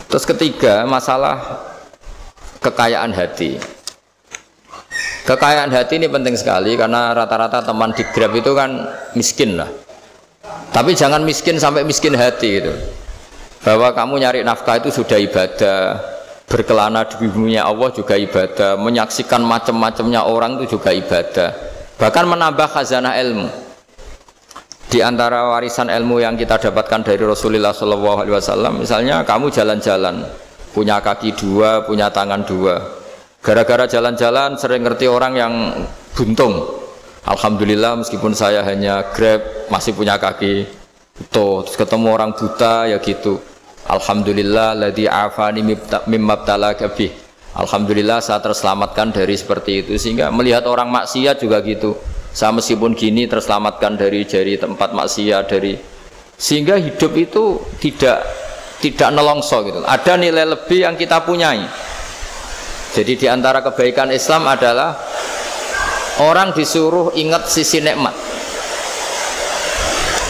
Terus ketiga, masalah kekayaan hati. Kekayaan hati ini penting sekali karena rata-rata teman di Grab itu kan miskin lah. Tapi jangan miskin sampai miskin hati gitu. Bahwa kamu nyari nafkah itu sudah ibadah, berkelana di bumi Allah juga ibadah, menyaksikan macam-macamnya orang itu juga ibadah. Bahkan menambah khazanah ilmu. Di antara warisan ilmu yang kita dapatkan dari Rasulullah SAW, misalnya kamu jalan-jalan, punya kaki dua, punya tangan dua. Gara-gara jalan-jalan sering ngerti orang yang buntung. Alhamdulillah meskipun saya hanya Grab masih punya kaki utuh. Terus ketemu orang buta ya gitu. Alhamdulillah ladzi afani mimma btalaka bih. Alhamdulillah saya terselamatkan dari seperti itu. Sehingga melihat orang maksiat juga gitu. Saya meskipun gini terselamatkan dari tempat maksiat sehingga hidup itu tidak nelongso gitu. Ada nilai lebih yang kita punyai. Jadi di antara kebaikan Islam adalah orang disuruh ingat sisi nikmat.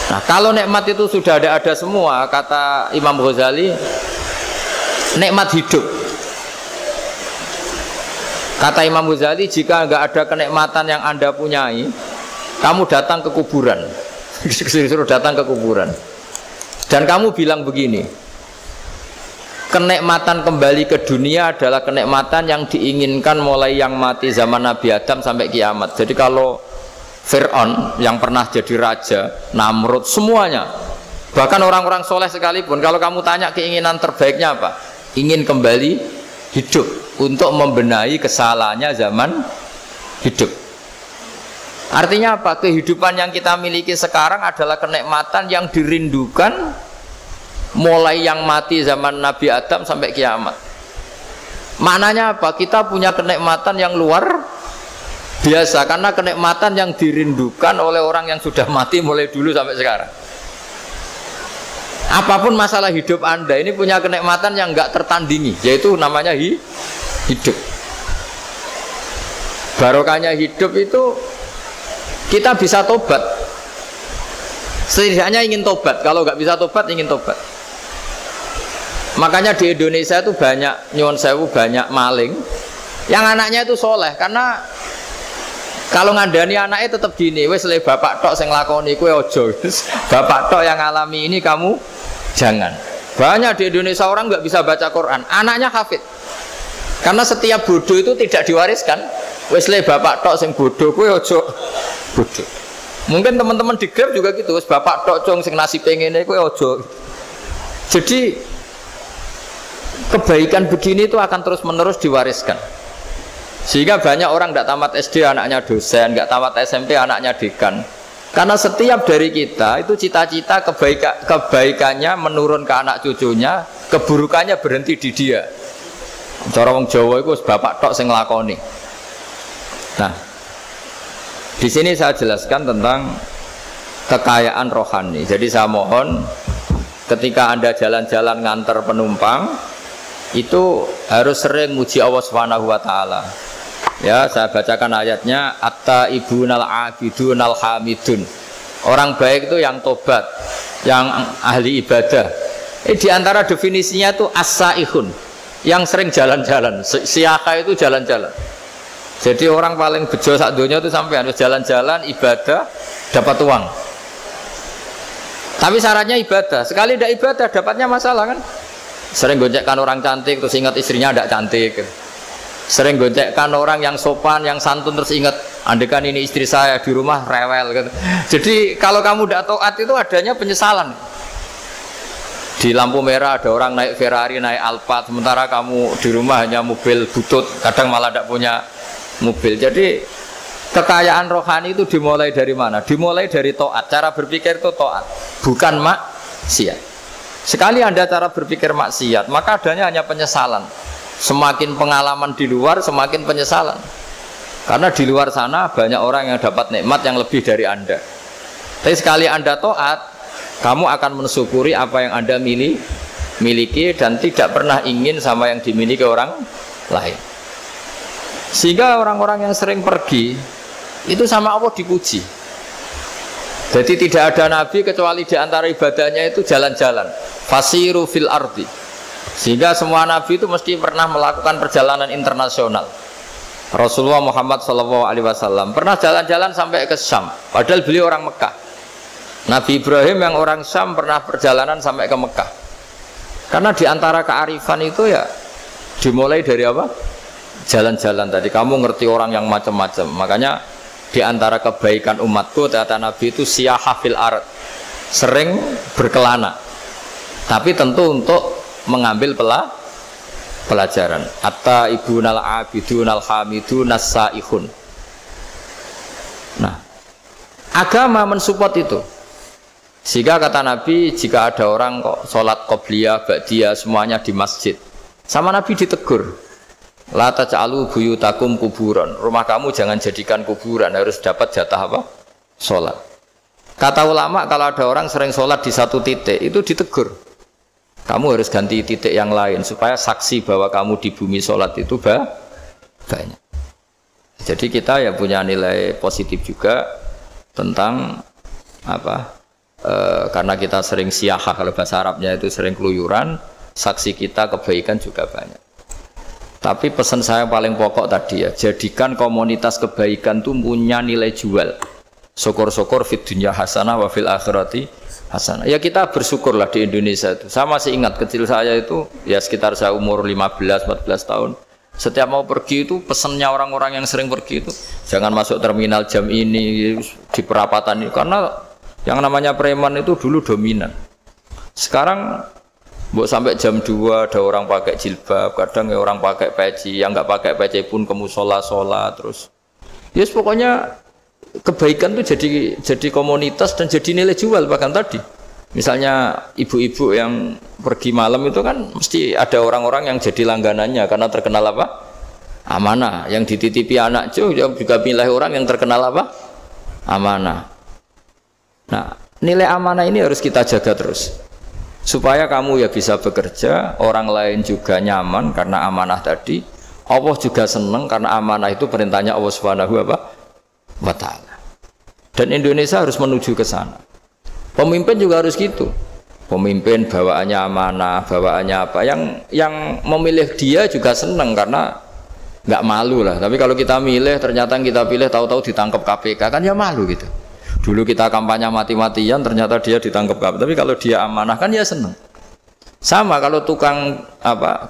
Nah, kalau nikmat itu sudah ada semua, kata Imam Ghazali, nikmat hidup. Kata Imam Ghazali, jika nggak ada kenikmatan yang Anda punyai, kamu datang ke kuburan. Disuruh datang ke kuburan. Dan kamu bilang begini, kenikmatan kembali ke dunia adalah kenikmatan yang diinginkan mulai yang mati zaman Nabi Adam sampai kiamat. Jadi kalau Fir'aun yang pernah jadi raja, Namrud, semuanya, bahkan orang-orang soleh sekalipun, kalau kamu tanya keinginan terbaiknya apa? Ingin kembali hidup untuk membenahi kesalahannya zaman hidup. Artinya apa? Kehidupan yang kita miliki sekarang adalah kenikmatan yang dirindukan mulai yang mati zaman Nabi Adam sampai kiamat. Maknanya apa? Kita punya kenikmatan yang luar biasa karena kenikmatan yang dirindukan oleh orang yang sudah mati mulai dulu sampai sekarang. Apapun masalah hidup Anda ini punya kenikmatan yang enggak tertandingi, yaitu namanya hidup. Barokahnya hidup itu kita bisa tobat. Setidaknya ingin tobat. Kalau nggak bisa tobat, ingin tobat. Makanya di Indonesia itu banyak nyuwun sewu, banyak maling yang anaknya itu soleh. Karena kalau ngandani anaknya tetap gini, wes le bapak tok sing lakoni kue ojo, bapak tok yang alami ini kamu jangan. Banyak di Indonesia orang nggak bisa baca Quran, anaknya hafid. Karena setiap bodoh itu tidak diwariskan. Wes le bapak tok sing bodoh kue ojo bodoh. Mungkin teman-teman di Grab juga gitu, wes bapak tok cong sing nasi pengennya kue ojo. Jadi kebaikan begini itu akan terus menerus diwariskan. Sehingga banyak orang tidak tamat SD anaknya dosen, nggak tamat SMP anaknya dekan. Karena setiap dari kita itu cita-cita kebaikannya menurun ke anak cucunya, keburukannya berhenti di dia. Cara wong Jawa itu bapak tok sing nglakoni. Nah, di sini saya jelaskan tentang kekayaan rohani. Jadi saya mohon ketika Anda jalan-jalan nganter penumpang itu harus sering muji Allah Subhanahu wa taala. Ya, saya bacakan ayatnya, at-taibunal abidunal hamidun. Orang baik itu yang tobat, yang ahli ibadah. Di antara definisinya itu as-saihun, yang sering jalan-jalan. Siyaka itu jalan-jalan. Jadi orang paling bejo sak donya itu sampai harus jalan-jalan ibadah dapat uang. Tapi syaratnya ibadah. Sekali tidak ibadah dapatnya masalah kan? Sering goncengkan orang cantik terus ingat istrinya tidak cantik. Sering goncengkan orang yang sopan, yang santun terus ingat andekan ini istri saya di rumah rewel gitu. Jadi kalau kamu tidak taat itu adanya penyesalan. Di lampu merah ada orang naik Ferrari, naik Alphard, sementara kamu di rumah hanya mobil butut, kadang malah tidak punya mobil. Jadi kekayaan rohani itu dimulai dari mana? Dimulai dari taat. Cara berpikir itu taat, bukan maksiat. Sekali Anda cara berpikir maksiat, maka adanya hanya penyesalan. Semakin pengalaman di luar, semakin penyesalan. Karena di luar sana banyak orang yang dapat nikmat yang lebih dari Anda. Tapi sekali Anda taat, kamu akan mensyukuri apa yang Anda miliki dan tidak pernah ingin sama yang dimiliki orang lain. Sehingga orang-orang yang sering pergi itu sama Allah dipuji. Jadi tidak ada nabi kecuali di antara ibadahnya itu jalan-jalan. Fasiru fil ardi. Sehingga semua nabi itu mesti pernah melakukan perjalanan internasional. Rasulullah Muhammad SAW pernah jalan-jalan sampai ke Syam, padahal beliau orang Mekah. Nabi Ibrahim yang orang Syam pernah perjalanan sampai ke Mekah. Karena diantara kearifan itu ya dimulai dari apa? Jalan-jalan tadi. Kamu ngerti orang yang macam-macam. Makanya diantara kebaikan umatku kata Nabi itu siyaha fil ard, sering berkelana. Tapi tentu untuk mengambil pelajaran. Atta ibunal abidunal hamidun as-saihun. Nah, agama mensupport itu. Sehingga kata Nabi, jika ada orang kok sholat qobliyah, ba'diyah semuanya di masjid, sama Nabi ditegur, la taj'alu buyutakum kuburan, rumah kamu jangan jadikan kuburan, harus dapat jatah apa? Sholat. Kata ulama, kalau ada orang sering sholat di satu titik, itu ditegur, kamu harus ganti titik yang lain supaya saksi bahwa kamu di bumi sholat itu banyak. Jadi kita ya punya nilai positif juga tentang apa? Karena kita sering siyahah, kalau bahasa Arabnya itu sering keluyuran, saksi kita kebaikan juga banyak. Tapi pesan saya paling pokok tadi ya, jadikan komunitas kebaikan itu punya nilai jual. Syukur-syukur fid dunya hasanah wa fil akhirati hasanah. Ya kita bersyukurlah di Indonesia itu. Saya masih ingat kecil saya itu ya sekitar saya umur 15-14 tahun. Setiap mau pergi itu pesannya orang-orang yang sering pergi itu jangan masuk terminal jam ini di perapatan ini, karena yang namanya preman itu dulu dominan. Sekarang sampai jam 2 ada orang pakai jilbab, kadang ya orang pakai peci, yang nggak pakai peci pun ke musola sholat terus. Yes, pokoknya kebaikan itu jadi komunitas dan jadi nilai jual. Bahkan tadi misalnya ibu-ibu yang pergi malam itu kan mesti ada orang-orang yang jadi langganannya karena terkenal apa? Amanah. Yang dititipi anak juga pilih orang yang terkenal apa? Amanah. Nah, nilai amanah ini harus kita jaga terus supaya kamu ya bisa bekerja, orang lain juga nyaman karena amanah tadi, Allah juga senang karena amanah itu perintahnya Allah Subhanahu wa ta'ala. Dan Indonesia harus menuju ke sana. Pemimpin juga harus gitu. Pemimpin bawaannya amanah, bawaannya apa, yang memilih dia juga senang karena nggak malu lah. Tapi kalau kita milih ternyata kita pilih tahu-tahu ditangkap KPK kan ya malu gitu. Dulu kita kampanye mati-matian, ternyata dia ditangkap KPK. Tapi kalau dia amanah kan ya senang. Sama kalau tukang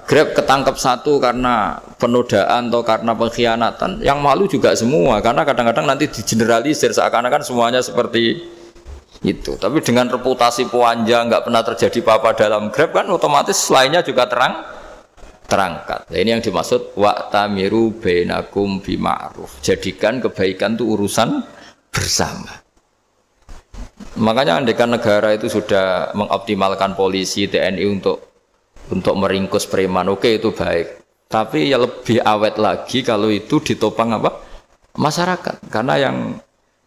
Grab ketangkap satu karena penodaan atau karena pengkhianatan, yang malu juga semua. Karena kadang-kadang nanti digeneralisir seakan-akan semuanya seperti itu. Tapi dengan reputasi panjang, nggak pernah terjadi apa-apa dalam Grab kan otomatis lainnya juga terangkat. Nah, ini yang dimaksud wa'tamiru bainakum bima'ruf. Jadikan kebaikan itu urusan bersama. Makanya andaikan negara itu sudah mengoptimalkan polisi, TNI untuk meringkus preman, oke itu baik. Tapi ya lebih awet lagi kalau itu ditopang apa? Masyarakat. Karena yang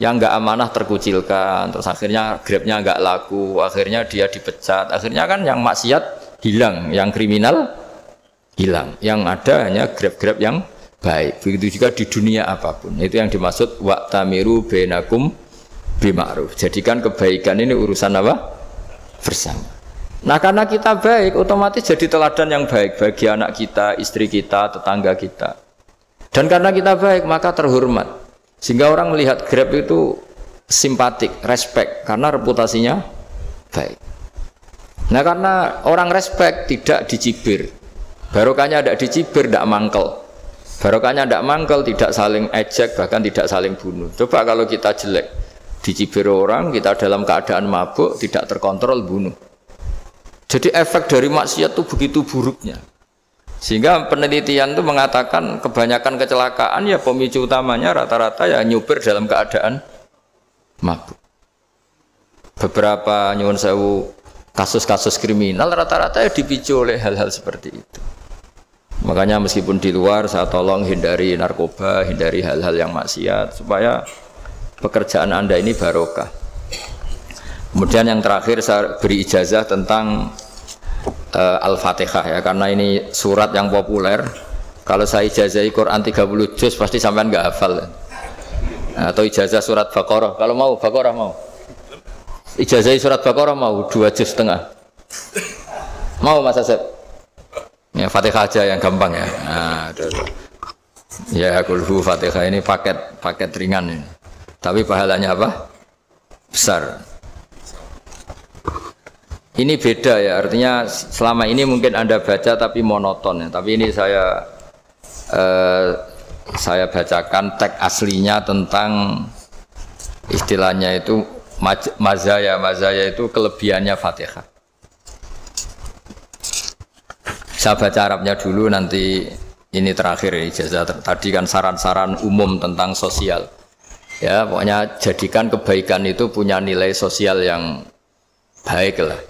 nggak amanah terkucilkan, terus akhirnya Grabnya nggak laku, akhirnya dia dipecat, akhirnya kan yang maksiat hilang, yang kriminal hilang, yang ada hanya Grab-Grab yang baik. Begitu juga di dunia apapun. Itu yang dimaksud wa'tamiru bainakum bima'ruf. Jadikan kebaikan ini urusan apa? Bersama. Nah, karena kita baik, otomatis jadi teladan yang baik bagi anak kita, istri kita, tetangga kita. Dan karena kita baik, maka terhormat. Sehingga orang melihat Grab itu simpatik, respect, karena reputasinya baik. Nah, karena orang respect tidak dicibir. Barokahnya tidak dicibir, tidak mangkel. Barokahnya tidak mangkel, tidak saling ejek, bahkan tidak saling bunuh. Coba kalau kita jelek, dicibir orang, kita dalam keadaan mabuk, tidak terkontrol, bunuh. Jadi efek dari maksiat itu begitu buruknya. Sehingga penelitian itu mengatakan kebanyakan kecelakaan ya pemicu utamanya rata-rata ya nyupir dalam keadaan mabuk. Beberapa nyuwun sewu kasus-kasus kriminal rata-rata ya dipicu oleh hal-hal seperti itu. Makanya meskipun di luar saya tolong hindari narkoba, hindari hal-hal yang maksiat supaya pekerjaan Anda ini barokah. Kemudian yang terakhir saya beri ijazah tentang Al-Fatihah ya, karena ini surat yang populer. Kalau saya ijazahi Quran 30 juz pasti sampean nggak hafal. Atau ijazah surat Baqarah, kalau mau Baqarah mau. Ijazahi surat Baqarah mau 2 juz setengah. Mau Mas Asep? Ya Fatihah aja yang gampang ya. Nah, ya kulhu Fatihah ini paket ringan ini. Tapi pahalanya apa? Besar. Ini beda ya, artinya selama ini mungkin Anda baca tapi monoton ya. Tapi ini saya bacakan teks aslinya tentang istilahnya itu mazaya itu kelebihannya Fatihah. Saya baca Arabnya dulu, nanti ini terakhir ijazah. Tadi kan saran-saran umum tentang sosial. Ya, pokoknya jadikan kebaikan itu punya nilai sosial yang baik lah.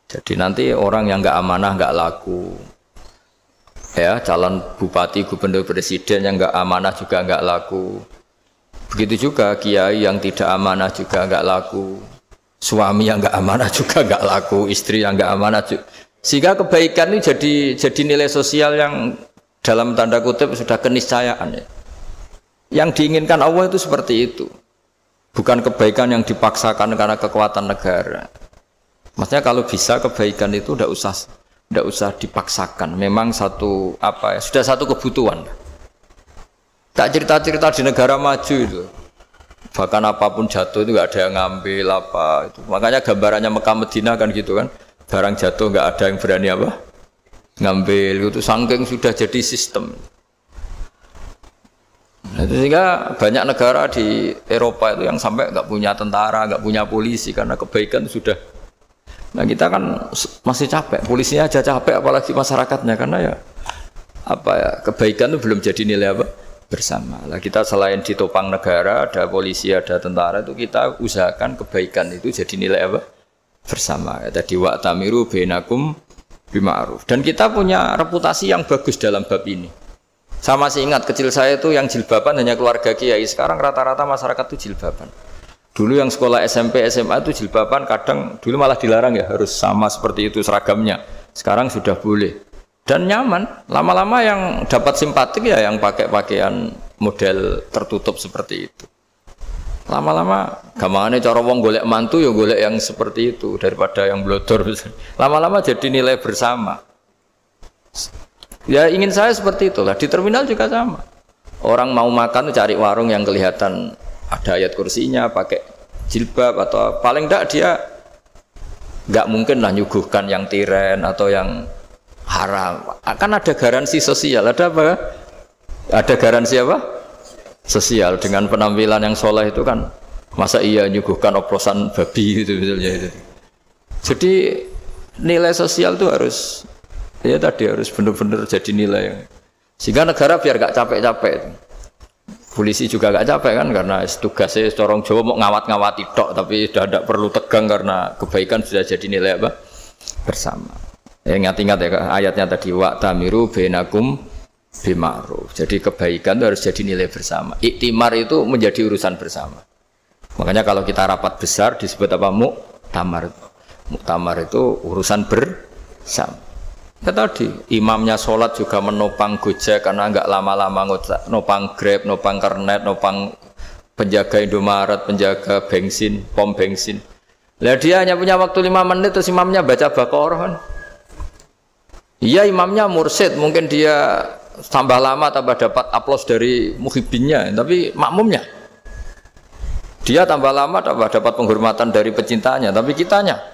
Jadi nanti orang yang nggak amanah nggak laku. Ya, calon bupati, gubernur, presiden yang nggak amanah juga nggak laku. Begitu juga kiai yang tidak amanah juga nggak laku. Suami yang nggak amanah juga nggak laku. Istri yang nggak amanah juga. Sehingga kebaikan ini jadi nilai sosial yang dalam tanda kutip sudah keniscayaan ya. Yang diinginkan Allah itu seperti itu. Bukan kebaikan yang dipaksakan karena kekuatan negara. Maksudnya kalau bisa kebaikan itu tidak usah dipaksakan. Memang sudah satu kebutuhan. Tak cerita-cerita di negara maju itu. Bahkan apapun jatuh itu nggak ada yang ngambil apa itu. Makanya gambarannya Mekah Medina kan gitu kan. Barang jatuh nggak ada yang berani apa ngambil itu, saking sudah jadi sistem. Nah, sehingga banyak negara di Eropa itu yang sampai nggak punya tentara, nggak punya polisi karena kebaikan sudah. Nah kita kan masih capek, polisinya aja capek apalagi masyarakatnya, karena ya kebaikan itu belum jadi nilai apa bersama. Nah, kita selain ditopang negara, ada polisi, ada tentara, itu kita usahakan kebaikan itu jadi nilai apa bersama. Tadi wa'tamiru bainakum bima'ruf. Dan kita punya reputasi yang bagus dalam bab ini. Saya masih ingat kecil saya itu yang jilbaban hanya keluarga kiai. Sekarang rata-rata masyarakat itu jilbaban. Dulu yang sekolah SMP, SMA itu jilbaban kadang dulu malah dilarang ya, harus sama seperti itu seragamnya. Sekarang sudah boleh. Dan nyaman. Lama-lama yang dapat simpatik ya yang pakai pakaian model tertutup seperti itu. Lama-lama gampangane cara wong golek mantu ya golek yang seperti itu daripada yang blodor. Lama-lama jadi nilai bersama. Ya ingin saya seperti itulah. Di terminal juga sama. Orang mau makan cari warung yang kelihatan ada ayat kursinya, pakai jilbab atau paling enggak dia enggak mungkin lah nyuguhkan yang tiren atau yang haram. Akan ada garansi sosial. Ada apa? Ada garansi apa? Sosial. Dengan penampilan yang soleh itu kan masa iya nyuguhkan oplosan babi gitu misalnya itu. Jadi nilai sosial itu harus harus benar-benar jadi nilai yang sehingga negara biar gak capek-capek itu. Polisi juga gak capek kan karena tugasnya corong Jawa mau ngawat-ngawati tok, tapi sudah tidak perlu tegang karena kebaikan sudah jadi nilai apa bersama. Ingat-ingat ya ayatnya tadi wa'tamiru bainakum bima'ruf. Jadi kebaikan itu harus jadi nilai bersama. Iktimar itu menjadi urusan bersama. Makanya kalau kita rapat besar disebut apa? Muktamar. Muktamar itu urusan bersama. Ya tadi imamnya sholat juga menopang Gojek karena nggak lama-lama nopang Grab, nopang Kernet, nopang penjaga Indomaret, penjaga bensin, pom bensin. Lah dia hanya punya waktu 5 menit terus imamnya baca Baqarah kan. Iya imamnya mursyid, mungkin dia tambah lama tambah dapat aplaus dari muhibbinnya, tapi makmumnya dia tambah lama tambah dapat penghormatan dari pecintanya, tapi kitanya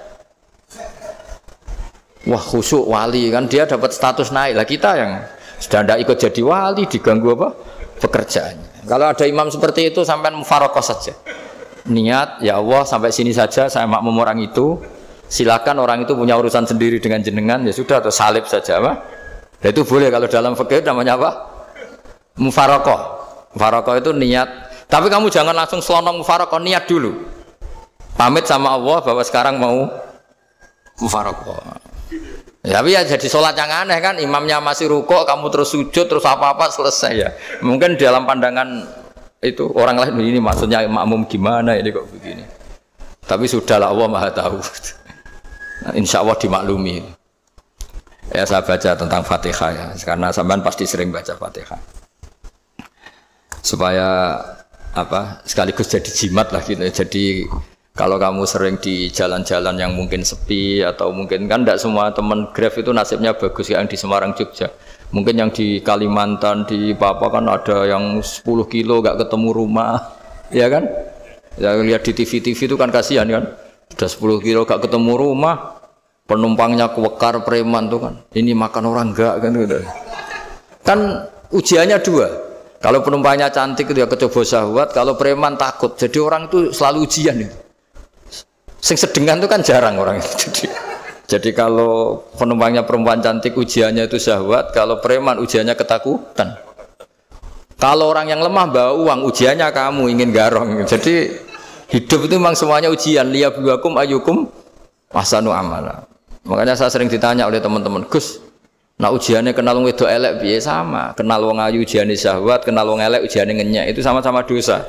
wah khusyuk wali kan, dia dapat status naik lah, kita yang sudah tidak ikut jadi wali diganggu apa pekerjaannya. Kalau ada imam seperti itu sampai mufaroqah saja, niat ya Allah sampai sini saja saya makmum orang itu, silakan orang itu punya urusan sendiri dengan jenengan ya sudah, atau salib saja apa. Nah, itu boleh kalau dalam fikih namanya apa? Mufaroqah. Mufaroqah itu niat. Tapi kamu jangan langsung selonong mufaroqah, niat dulu. Pamit sama Allah bahwa sekarang mau mufaroqah. Ya, tapi ya jadi sholat yang aneh kan, imamnya masih rukuk, kamu terus sujud, terus apa-apa selesai ya. Mungkin dalam pandangan itu orang lain ini maksudnya makmum gimana ini kok begini. Tapi sudahlah Allah Maha tahu. Nah, insya Allah dimaklumi. Ya saya baca tentang Fatihah ya, karena sampean pasti sering baca Fatihah. Supaya apa sekaligus jadi jimat lah gitu, jadi Kalau kamu sering di jalan-jalan yang mungkin sepi atau mungkin kan tidak semua teman Grab itu nasibnya bagus yang di Semarang Jogja. Mungkin yang di Kalimantan di Papua kan ada yang 10 kilo gak ketemu rumah, ya kan? Ya lihat di TV itu kan kasihan kan. Udah 10 kilo gak ketemu rumah, penumpangnya kewekar preman tuh kan. Ini makan orang enggak kan gitu. Kan ujiannya dua. Kalau penumpangnya cantik itu ya kecoba syahwat, kalau preman takut. Jadi orang itu selalu ujian itu. Sing sedengan itu kan jarang orang itu. Jadi kalau penumpangnya perempuan cantik ujiannya itu syahwat, kalau preman ujiannya ketakutan. Kalau orang yang lemah bawa uang ujiannya kamu ingin garong. Jadi hidup itu memang semuanya ujian. Liyabluwakum ayyukum ahsanu amala. Makanya saya sering ditanya oleh teman-teman, Gus, nah ujiannya kenal wong wedok elek piye sama? Kenal wong ayu ujiannya syahwat, kenal wong elek ujiannya ngenyek. Itu sama-sama dosa.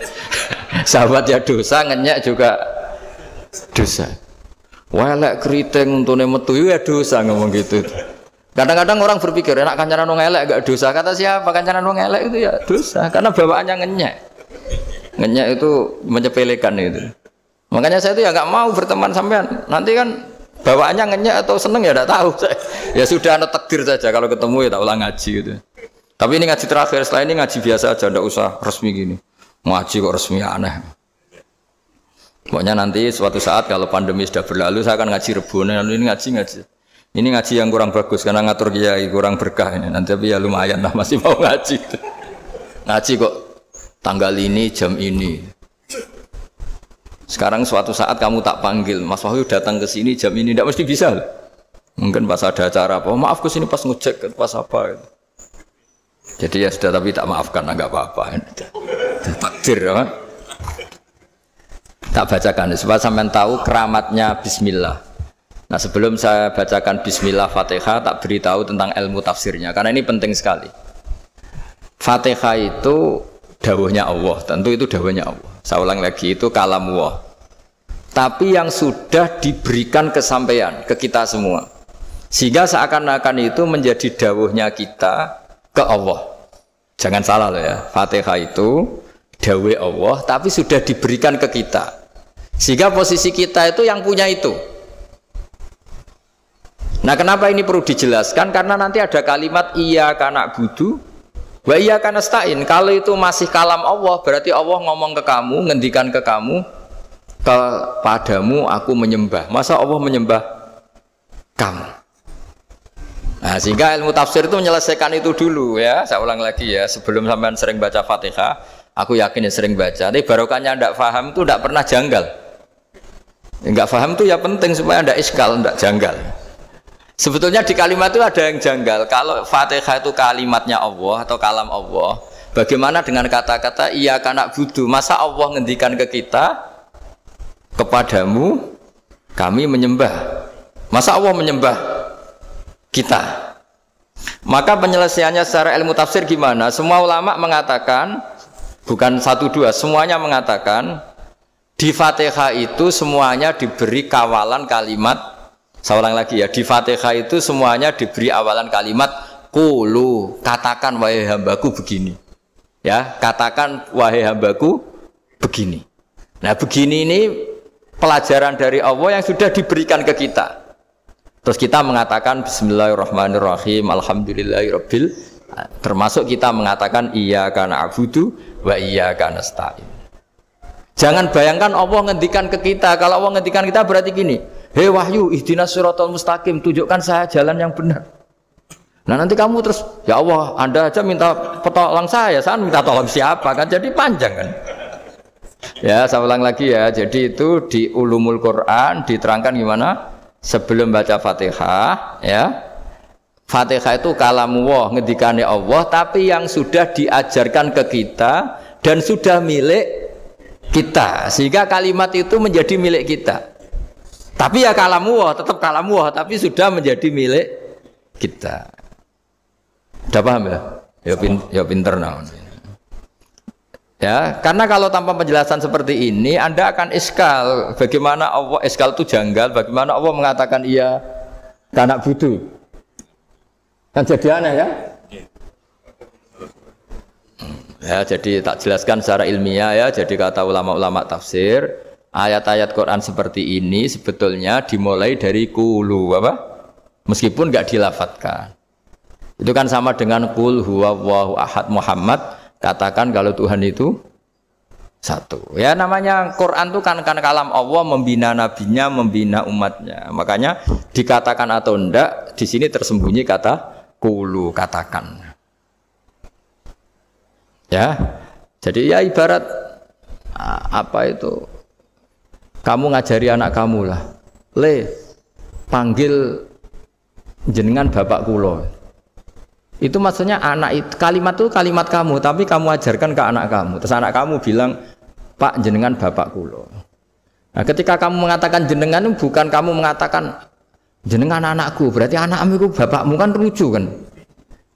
Syahwat ya dosa, ngenyek juga dosa. Welek keriting untune metu ya dosa ngomong gitu. Kadang-kadang orang berpikir enak kancanan wong elek gak dosa. Kata siapa kancanan wong elek itu ya dosa karena bawaannya ngenyek. Ngenyek itu menyepelekan itu. Makanya saya itu ya nggak mau berteman sampean. Nanti kan bawaannya ngenyek atau seneng ya tidak tahu. Ya sudah ada takdir saja kalau ketemu ya tak ulang ngaji gitu. Tapi ini ngaji terakhir, setelah ini ngaji biasa aja, tidak usah resmi gini. Ngaji kok resmi aneh. Pokoknya nanti suatu saat kalau pandemi sudah berlalu saya akan ngaji Rebonan. Ini ngaji. Ini ngaji yang kurang bagus karena ngatur kiai kurang berkah ini. Nanti tapi ya lumayan lah masih mau ngaji. Ngaji kok tanggal ini jam ini. Sekarang suatu saat kamu tak panggil, Mas Wahyu datang ke sini jam ini, tidak mesti bisa. Mungkin pas ada acara apa, maaf ke sini pas ngecek pas apa. Gitu. Jadi ya sudah tapi tak maafkan, enggak apa-apa. Takdir ya. Tak bacakan supaya sampean tahu keramatnya bismillah. Nah, sebelum saya bacakan bismillah Fatihah, tak beritahu tentang ilmu tafsirnya karena ini penting sekali. Fatihah itu dawuhnya Allah, tentu itu dawuhnya Allah. Saya ulang lagi, itu kalam Allah. Tapi yang sudah diberikan kesampaian ke kita semua. Sehingga seakan-akan itu menjadi dawuhnya kita ke Allah. Jangan salah loh ya. Fatihah itu dawuh Allah tapi sudah diberikan ke kita. Sehingga posisi kita itu yang punya itu. Nah, kenapa ini perlu dijelaskan? Karena nanti ada kalimat iyyaka na'budu wa iyyaka nasta'in. Kalau itu masih kalam Allah, berarti Allah ngomong ke kamu, ngendikan ke kamu, kepadamu aku menyembah. Masa Allah menyembah kamu? Nah, sehingga ilmu tafsir itu menyelesaikan itu dulu ya. Saya ulang lagi ya, sebelum sampean sering baca Fatihah, aku yakin ya sering baca. Tapi barokahnya tidak paham itu tidak pernah janggal. Enggak paham itu ya penting supaya tidak iskal, tidak janggal. Sebetulnya di kalimat itu ada yang janggal. Kalau Fatihah itu kalimatnya Allah atau kalam Allah, bagaimana dengan kata-kata iyyaka na'budu? Masa Allah ngendikan ke kita, kepadamu kami menyembah? Masa Allah menyembah kita? Maka penyelesaiannya secara ilmu tafsir gimana? Semua ulama mengatakan, bukan satu dua, semuanya mengatakan di Fatihah itu semuanya diberi kawalan kalimat. Saya ulang lagi ya, di Fatihah itu semuanya diberi awalan kalimat qulu, katakan wahai hambaku begini. Ya, katakan wahai hambaku begini. Nah, begini ini pelajaran dari Allah yang sudah diberikan ke kita. Terus kita mengatakan bismillahirrahmanirrahim, alhamdulillahirabbil, termasuk kita mengatakan iyyaka na'budu wa iyyaka nasta'in. Jangan bayangkan Allah ngendikan ke kita. Kalau Allah ngendikan kita berarti gini, hei Wahyu, ihdinas siratal mustaqim, tunjukkan saya jalan yang benar. Nah nanti kamu terus, ya Allah, Anda aja minta tolong saya minta tolong siapa kan? Jadi panjang kan? Ya, saya ulang lagi ya. Jadi itu di Ulumul Quran diterangkan gimana? Sebelum baca Fatihah, ya. Fatihah itu kalamullah, ngendikane Allah, tapi yang sudah diajarkan ke kita dan sudah milik kita, sehingga kalimat itu menjadi milik kita. Tapi ya kalamullah, tetap kalamullah, tapi sudah menjadi milik kita. Udah paham ya? Ya pinter nah. Ya, karena kalau tanpa penjelasan seperti ini, Anda akan iskal. Bagaimana Allah, iskal itu janggal, bagaimana Allah mengatakan iya karena butuh. Kan jadi aneh ya? Ya, jadi tak jelaskan secara ilmiah ya. Jadi kata ulama-ulama tafsir, ayat-ayat Quran seperti ini sebetulnya dimulai dari qulu apa? Meskipun enggak dilafatkan. Itu kan sama dengan qul huwallahu ahad Muhammad, katakan kalau Tuhan itu satu. Ya namanya Quran itu kan kalam Allah, membina nabinya, membina umatnya. Makanya dikatakan atau enggak di sini tersembunyi kata qulu, katakan. Ya. Jadi ya ibarat apa itu? Kamu ngajari anak kamu lah, le panggil jenengan bapak kulo. Itu maksudnya anak itu kalimat kamu, tapi kamu ajarkan ke anak kamu. Terus anak kamu bilang, Pak jenengan bapak kulo. Nah, ketika kamu mengatakan jenengan, bukan kamu mengatakan jenengan anakku, berarti anakmu itu bapakmu, kan lucu kan?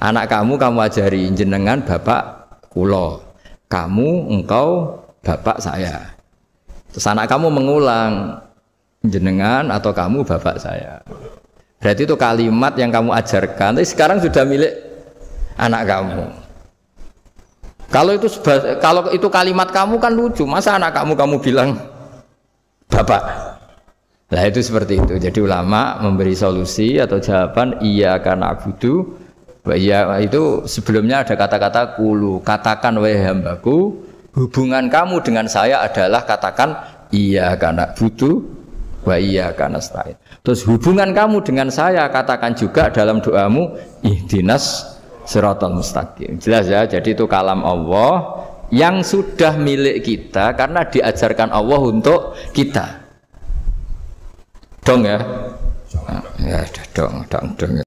Anak kamu ajari jenengan bapak kulo, kamu engkau bapak saya. Terus anak kamu mengulang jenengan atau kamu bapak saya. Berarti itu kalimat yang kamu ajarkan, tapi sekarang sudah milik anak kamu. Kalau itu kalimat kamu kan lucu, masa anak kamu bilang bapak. Nah itu seperti itu. Jadi ulama memberi solusi atau jawaban iyyaka na'budu wa iya, itu sebelumnya ada kata-kata qulu, katakan wahai hambaku, hubungan kamu dengan saya adalah katakan iyyaka na'budu wa iyyaka nasta'in. Terus hubungan kamu dengan saya katakan juga dalam doamu ihdinas siratal mustaqim. Jelas ya, jadi itu kalam Allah yang sudah milik kita karena diajarkan Allah untuk kita. Dong ya? Ya, dong.